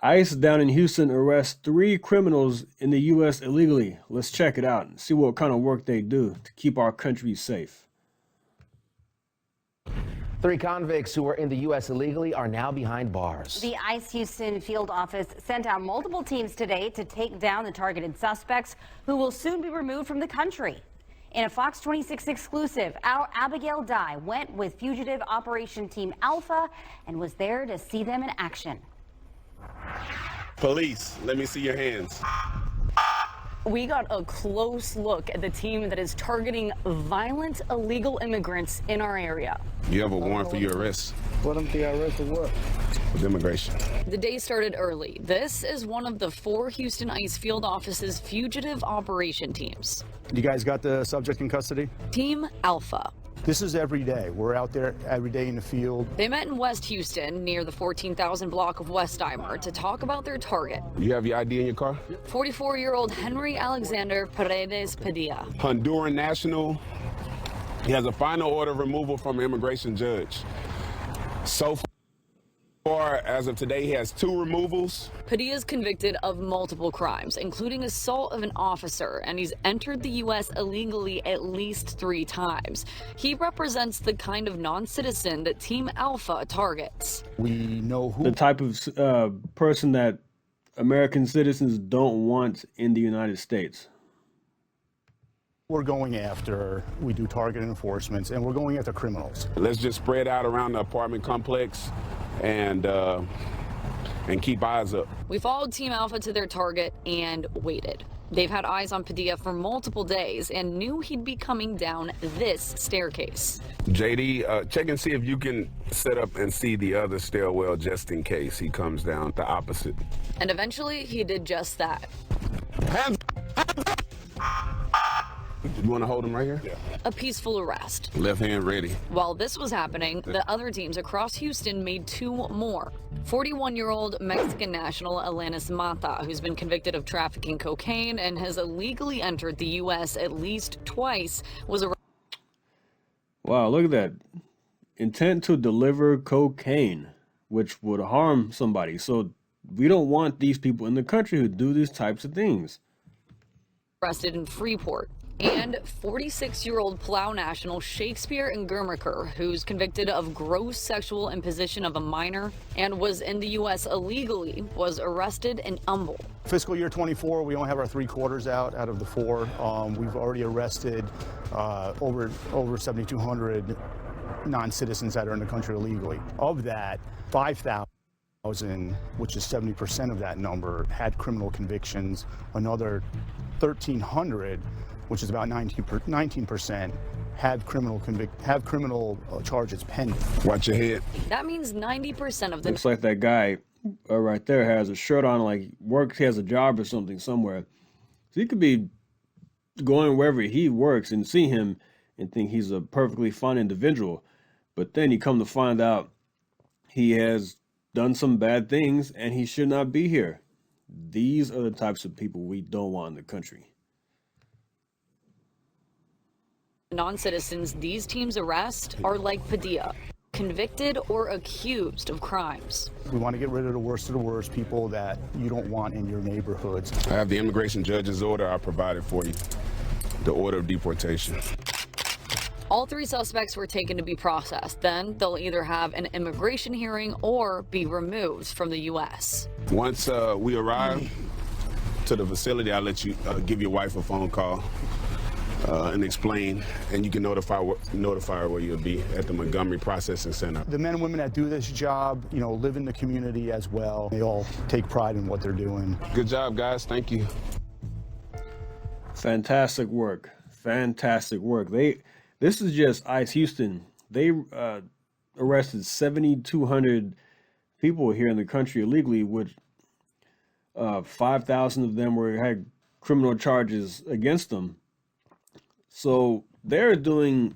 ICE down in Houston arrests 3 criminals in the U.S. illegally. Let's check it out and see what kind of work they do to keep our country safe. 3 convicts who were in the U.S. illegally are now behind bars. The ICE Houston field office sent out multiple teams today to take down the targeted suspects who will soon be removed from the country. In a Fox 26 exclusive, our Abigail Dye went with Fugitive Operation Team Alpha and was there to see them in action. Police, let me see your hands. We got a close look at the team that is targeting violent illegal immigrants in our area. You have a warrant for your arrest? What am I arrested what? With immigration. The day started early. This is one of the 4 Houston ICE field office's fugitive operation teams. You guys got the subject in custody? Team Alpha. This is every day. We're out there every day in the field. They met in West Houston near the 14,000 block of Westheimer to talk about their target. You have your ID in your car? 44-year-old Henry Alexander Paredes Padilla. Honduran national. He has a final order of removal from an immigration judge. So far, as of today, he has 2 removals. Padilla is convicted of multiple crimes, including assault of an officer, and he's entered the U.S. illegally at least 3 times. He represents the kind of non-citizen that Team Alpha targets. We know who The type of person that American citizens don't want in the United States. we're going after. We do target enforcements, and we're going after criminals. Let's just spread out around the apartment complex and keep eyes up. We followed Team Alpha to their target and waited. They've had eyes on Padilla for multiple days and knew he'd be coming down this staircase. JD, check and see if you can set up and see the other stairwell just in case he comes down the opposite. And eventually he did just that. Hands up! You want to hold him right here? Yeah. A peaceful arrest. Left hand ready. While this was happening, the other teams across Houston made 2 more. 41-year-old Mexican national Alanis Mata, who's been convicted of trafficking cocaine and has illegally entered the U.S. at least twice, was arrested. Wow, look at that. Intent to deliver cocaine, which would harm somebody. So we don't want these people in the country who do these types of things. Arrested in Freeport. And 46-year-old Plow national Shakespeare Ngurmaker, who's convicted of gross sexual imposition of a minor and was in the U.S. illegally, was arrested in Humble. Fiscal year 24, we only have our 3 quarters out of the 4. We've already arrested over 7,200 non-citizens that are in the country illegally. Of that, 5,000, which is 70% of that number, had criminal convictions. Another 1,300, which is about 19%, have criminal charges pending. Watch your head. That means 90% of the Looks like that guy right there has a shirt on, like he has a job or something somewhere. So he could be going wherever he works and see him and think he's a perfectly fine individual. But then you come to find out he has done some bad things and he should not be here. These are the types of people we don't want in the country. non-citizens these teams arrest are like Padilla, convicted or accused of crimes. We want to get rid of the worst people that you don't want in your neighborhoods. I have the immigration judge's order. I provided for you. The order of deportation. All 3 suspects were taken to be processed. Then they'll either have an immigration hearing or be removed from the U.S. Once we arrive to the facility, I'll let you give your wife a phone call and explain, and you can notify her where you'll be at the Montgomery Processing Center. The men and women that do this job, live in the community as well. They all take pride in what they're doing. Good job, guys. Thank you. Fantastic work. Fantastic work. This is just ICE Houston. They arrested 7,200 people here in the country illegally, which 5,000 of them had criminal charges against them. So they're doing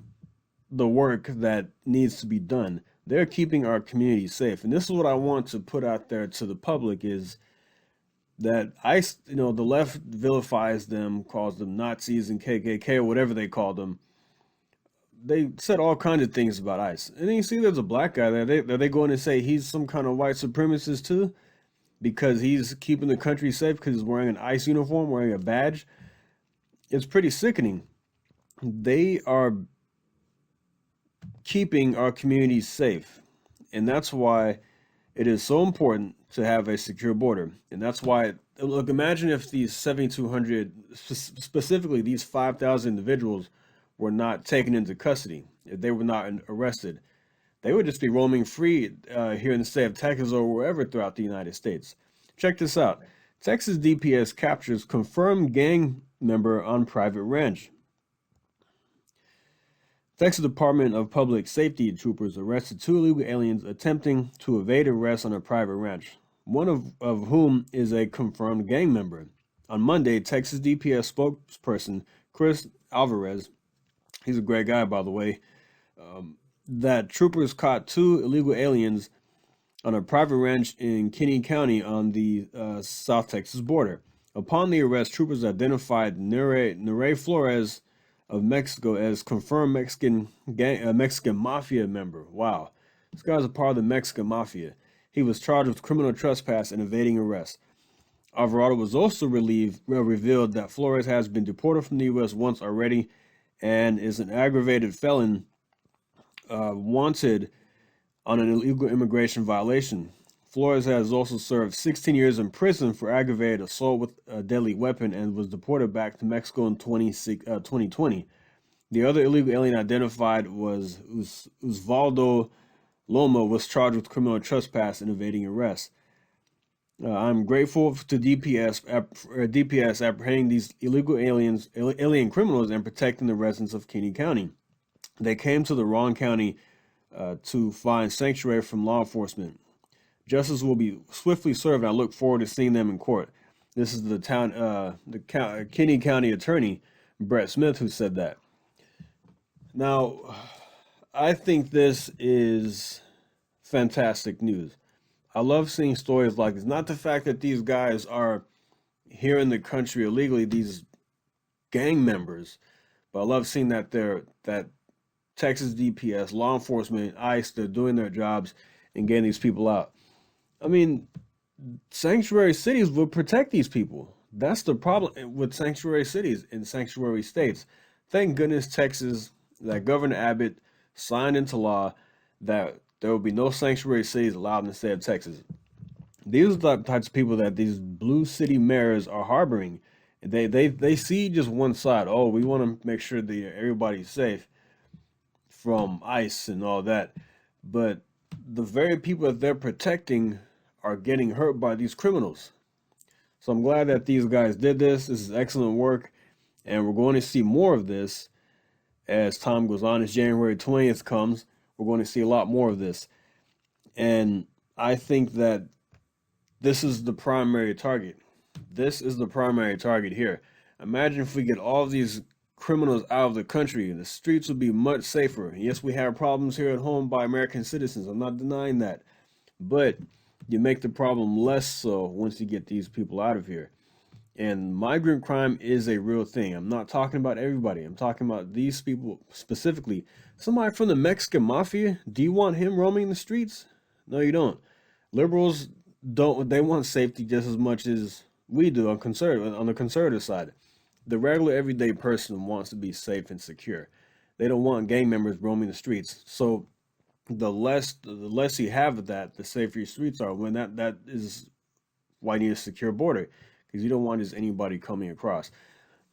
the work that needs to be done. They're keeping our community safe. And this is what I want to put out there to the public is that ICE, the left vilifies them, calls them Nazis and KKK or whatever they call them. They said all kinds of things about ICE. And then you see there's a black guy there. Are they going to say he's some kind of white supremacist too? because he's keeping the country safe because he's wearing an ICE uniform, wearing a badge. It's pretty sickening. They are keeping our communities safe. And that's why it is so important to have a secure border. And that's why, look, imagine if these 7,200, specifically these 5,000 individuals, were not taken into custody, if they were not arrested. They would just be roaming free here in the state of Texas or wherever throughout the United States. Check this out. Texas DPS captures confirmed gang member on private ranch. Texas Department of Public Safety troopers arrested 2 illegal aliens attempting to evade arrest on a private ranch, one of whom is a confirmed gang member. On Monday, Texas DPS spokesperson Chris Alvarez, he's a great guy, by the way, that troopers caught 2 illegal aliens on a private ranch in Kinney County on the South Texas border. Upon the arrest, troopers identified Nere Flores of Mexico as confirmed Mexican mafia member. Wow, this guy's a part of the Mexican mafia. He was charged with criminal trespass and evading arrest. Alvarado was also revealed that Flores has been deported from the U.S. once already and is an aggravated felon wanted on an illegal immigration violation. Flores has also served 16 years in prison for aggravated assault with a deadly weapon and was deported back to Mexico in 2020. The other illegal alien identified was Osvaldo Loma, was charged with criminal trespass and evading arrest. I'm grateful to DPS apprehending these illegal alien criminals and protecting the residents of Kinney County. They came to the wrong county to find sanctuary from law enforcement. Justice will be swiftly served, and I look forward to seeing them in court. This is the Kinney County attorney, Brett Smith, who said that. Now, I think this is fantastic news. I love seeing stories like this. Not the fact that these guys are here in the country illegally, these gang members, but I love seeing that Texas DPS, law enforcement, ICE, they're doing their jobs and getting these people out. I mean, sanctuary cities will protect these people. That's the problem with sanctuary cities and sanctuary states. Thank goodness Texas, that Governor Abbott signed into law that there will be no sanctuary cities allowed in the state of Texas. These are the types of people that these blue city mayors are harboring. They see just one side. Oh, we want to make sure that everybody's safe from ICE and all that. But the very people that they're protecting are getting hurt by these criminals. So I'm glad that these guys did this. This is excellent work. And we're going to see more of this as time goes on. As January 20th comes, we're going to see a lot more of this. And I think that this is the primary target. This is the primary target here. Imagine if we get all of these criminals out of the country, the streets would be much safer. Yes, we have problems here at home by American citizens. I'm not denying that. But you make the problem less so once you get these people out of here. And migrant crime is a real thing. I'm not talking about everybody. I'm talking about these people specifically. Somebody from the Mexican mafia, do you want him roaming the streets? No, you don't. Liberals don't. They want safety just as much as we do on the conservative side. The regular everyday person wants to be safe and secure. They don't want gang members roaming the streets. So the less you have of that, the safer your streets are. When that is why you need a secure border, because you don't want just anybody coming across.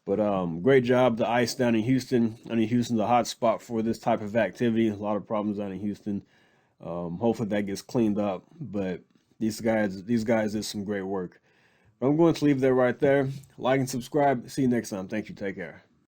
But great job, the ICE down in Houston. I mean, Houston's a hot spot for this type of activity. A lot of problems down in Houston. Hopefully that gets cleaned up. But these guys did some great work. I'm going to leave that right there. Like and subscribe. See you next time. Thank you. Take care.